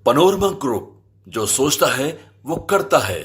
Panorama group, जो सोचता है वो करता है।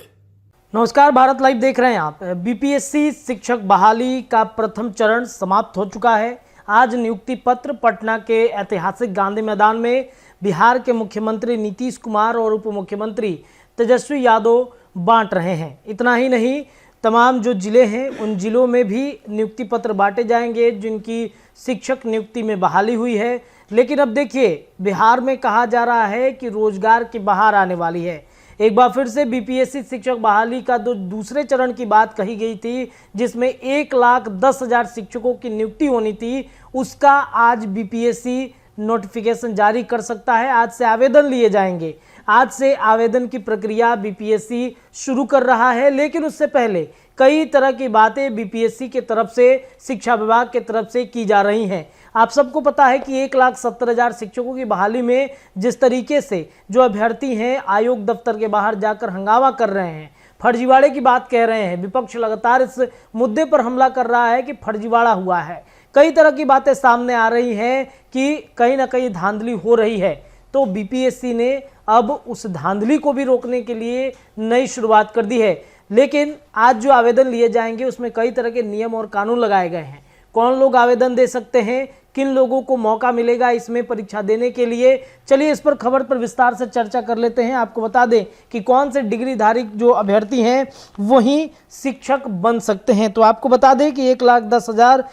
नमस्कार, भारत लाइव देख रहे हैं आप। बीपीएससी शिक्षक बहाली का प्रथम चरण समाप्त हो चुका है। आज नियुक्ति पत्र पटना के ऐतिहासिक गांधी मैदान में बिहार के मुख्यमंत्री नीतीश कुमार और उप मुख्यमंत्री तेजस्वी यादव बांट रहे हैं। इतना ही नहीं, तमाम जो जिले हैं उन जिलों में भी नियुक्ति पत्र बांटे जाएंगे जिनकी शिक्षक नियुक्ति में बहाली हुई है। लेकिन अब देखिए, बिहार में कहा जा रहा है कि रोजगार की बहार आने वाली है। एक बार फिर से बीपीएससी शिक्षक बहाली का दूसरे चरण की बात कही गई थी, जिसमें 1,10,000 शिक्षकों की नियुक्ति होनी थी। उसका आज बीपीएससी नोटिफिकेशन जारी कर सकता है। आज से आवेदन लिए जाएंगे। आज से आवेदन की प्रक्रिया बीपीएससी शुरू कर रहा है। लेकिन उससे पहले कई तरह की बातें बीपीएससी के तरफ से, शिक्षा विभाग के तरफ से की जा रही हैं। आप सबको पता है कि 1,70,000 शिक्षकों की बहाली में जिस तरीके से जो अभ्यर्थी हैं आयोग दफ्तर के बाहर जाकर हंगामा कर रहे हैं, फर्जीवाड़े की बात कह रहे हैं, विपक्ष लगातार इस मुद्दे पर हमला कर रहा है कि फर्जीवाड़ा हुआ है। कई तरह की बातें सामने आ रही हैं कि कहीं ना कहीं धांधली हो रही है। तो बीपीएससी ने अब उस धांधली को भी रोकने के लिए नई शुरुआत कर दी है। लेकिन आज जो आवेदन लिए जाएंगे उसमें कई तरह के नियम और कानून लगाए गए हैं। कौन लोग आवेदन दे सकते हैं, किन लोगों को मौका मिलेगा इसमें परीक्षा देने के लिए, चलिए इस पर खबर पर विस्तार से चर्चा कर लेते हैं। आपको बता दें कि कौन से डिग्रीधारी जो अभ्यर्थी हैं वही शिक्षक बन सकते हैं। तो आपको बता दें कि 1,10,000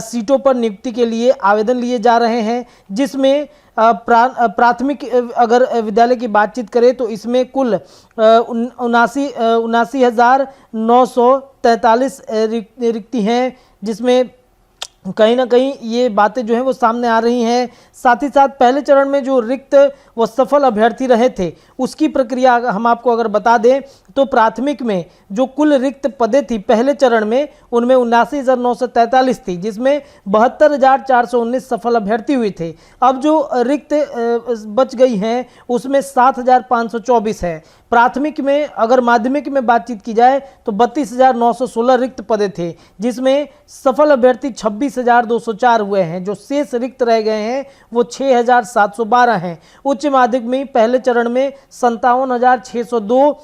सीटों पर नियुक्ति के लिए आवेदन लिए जा रहे हैं, जिसमें प्राथमिक अगर विद्यालय की बातचीत करें तो इसमें कुल 79,943 रिक्ति हैं, जिसमें कहीं ना कहीं ये बातें जो हैं वो सामने आ रही हैं। साथ ही साथ पहले चरण में जो रिक्त व सफल अभ्यर्थी रहे थे उसकी प्रक्रिया हम आपको अगर बता दें तो प्राथमिक में जो कुल रिक्त पदें थी पहले चरण में उनमें 79,943 थी, जिसमें 72,419 सफल अभ्यर्थी हुए थे। अब जो रिक्त बच गई हैं उसमें 7,524 है। प्राथमिक में अगर माध्यमिक में बातचीत की जाए तो 32,916 रिक्त पदे थे, जिसमें सफल अभ्यर्थी 26,204 हुए हैं। जो शेष रिक्त रह गए हैं वो 6,712 हैं। उच्च माध्यमिक में पहले चरण में 57,602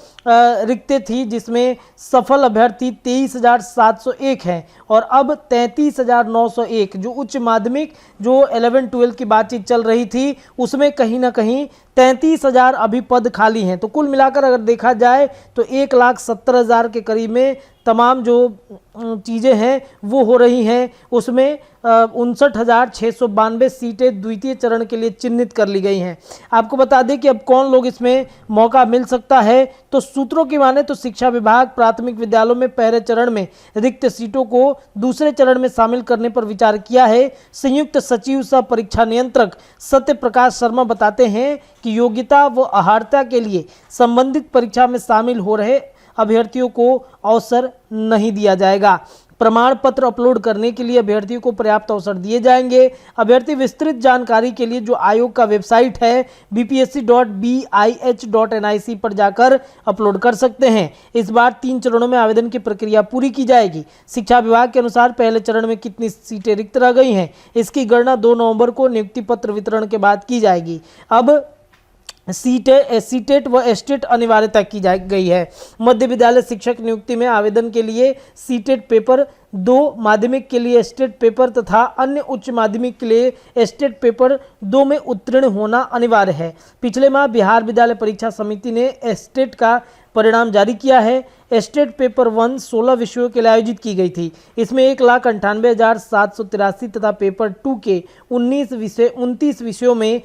रिक्तें थी, जिसमें सफल अभ्यर्थी 23,701 हैं और अब 33,901 जो उच्च माध्यमिक जो 11-12 की बातचीत चल रही थी उसमें कहीं ना कहीं 33,000 अभी पद खाली हैं। तो कुल मिलाकर अगर देखा जाए तो 1,70,000 के करीब में तमाम जो चीज़ें हैं वो हो रही हैं। उसमें 59,692 सीटें द्वितीय चरण के लिए चिन्हित कर ली गई हैं। आपको बता दें कि अब कौन लोग इसमें मौका मिल सकता है, तो सूत्रों की माने तो शिक्षा विभाग प्राथमिक विद्यालयों में पहले चरण में रिक्त सीटों को दूसरे चरण में शामिल करने पर विचार किया है। संयुक्त सचिव सह परीक्षा नियंत्रक सत्य प्रकाश शर्मा बताते हैं कि योग्यता व अर्हता के लिए संबंधित परीक्षा में शामिल हो रहे अभ्यर्थियों को अवसर नहीं दिया जाएगा। प्रमाण पत्र अपलोड करने के लिए अभ्यर्थियों को पर्याप्त अवसर दिए जाएंगे। अभ्यर्थी विस्तृत जानकारी के लिए जो आयोग का वेबसाइट है bpsc.bih.nic पर जाकर अपलोड कर सकते हैं। इस बार 3 चरणों में आवेदन की प्रक्रिया पूरी की जाएगी। शिक्षा विभाग के अनुसार पहले चरण में कितनी सीटें रिक्त रह गई हैं इसकी गणना 2 नवंबर को नियुक्ति पत्र वितरण के बाद की जाएगी। अब सीटेट व एस्टेट अनिवार्यता की गई है। मध्य विद्यालय शिक्षक नियुक्ति में आवेदन के लिए सीटेट पेपर 2, माध्यमिक के लिए एस्टेट पेपर तथा अन्य उच्च माध्यमिक के लिए एस्टेट पेपर 2 में उत्तीर्ण होना अनिवार्य है। पिछले माह बिहार विद्यालय परीक्षा समिति ने एस्टेट का परिणाम जारी किया है। एस्टेट पेपर 1 16 विषयों के लिए आयोजित की गई थी। इसमें 1,98,783 तथा पेपर 2 के 29 विषयों में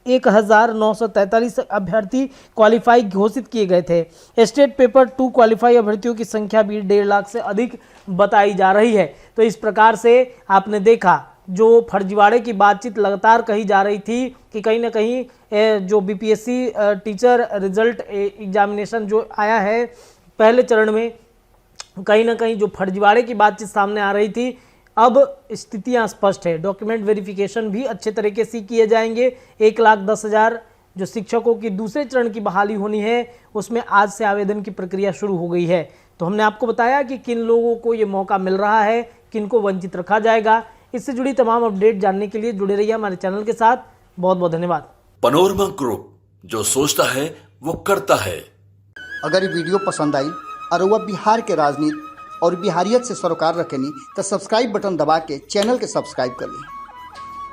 1,0943 अभ्यर्थी क्वालिफाई घोषित किए गए थे। स्टेट पेपर 2 क्वालिफाई अभ्यर्थियों की संख्या भी 1.5 लाख से अधिक बताई जा रही है। तो इस प्रकार से आपने देखा जो फर्जीवाड़े की बातचीत लगातार कही जा रही थी कि कहीं ना कहीं जो बीपीएससी टीचर रिजल्ट एग्जामिनेशन जो आया है पहले चरण में, कहीं ना कहीं जो फर्जीवाड़े की बातचीत सामने आ रही थी, अब स्थितियां स्पष्ट है। डॉक्यूमेंट वेरिफिकेशन भी अच्छे तरीके से किए जाएंगे। 1,10,000 जो शिक्षकों की दूसरे चरण की बहाली होनी है उसमें आज से आवेदन की प्रक्रिया शुरू हो गई है। तो हमने आपको बताया कि किन लोगों को ये मौका मिल रहा है, किन को वंचित रखा जाएगा। इससे जुड़ी तमाम अपडेट जानने के लिए जुड़े रहिए हमारे चैनल के साथ। बहुत बहुत धन्यवाद। पनोरमा ग्रुप, जो सोचता है वो करता है। अगर ये वीडियो पसंद आई और वह बिहार के राजनीति और बिहारियत से सरोकार रखेनी तो सब्सक्राइब बटन दबा के चैनल के सब्सक्राइब कर ली।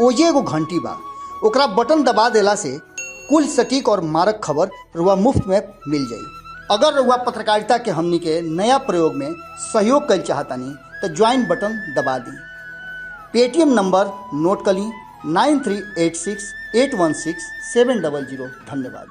ओजे एगो घंटी बा, ओकरा बटन दबा देला से कुल सटीक और मारक खबर रुआ मुफ्त में मिल जाई। अगर रुआ पत्रकारिता के हमनी के नया प्रयोग में सहयोग कर चाहतानी तो ज्वाइन बटन दबा दी। पेटीएम नंबर नोट कर ली 9386816700। धन्यवाद।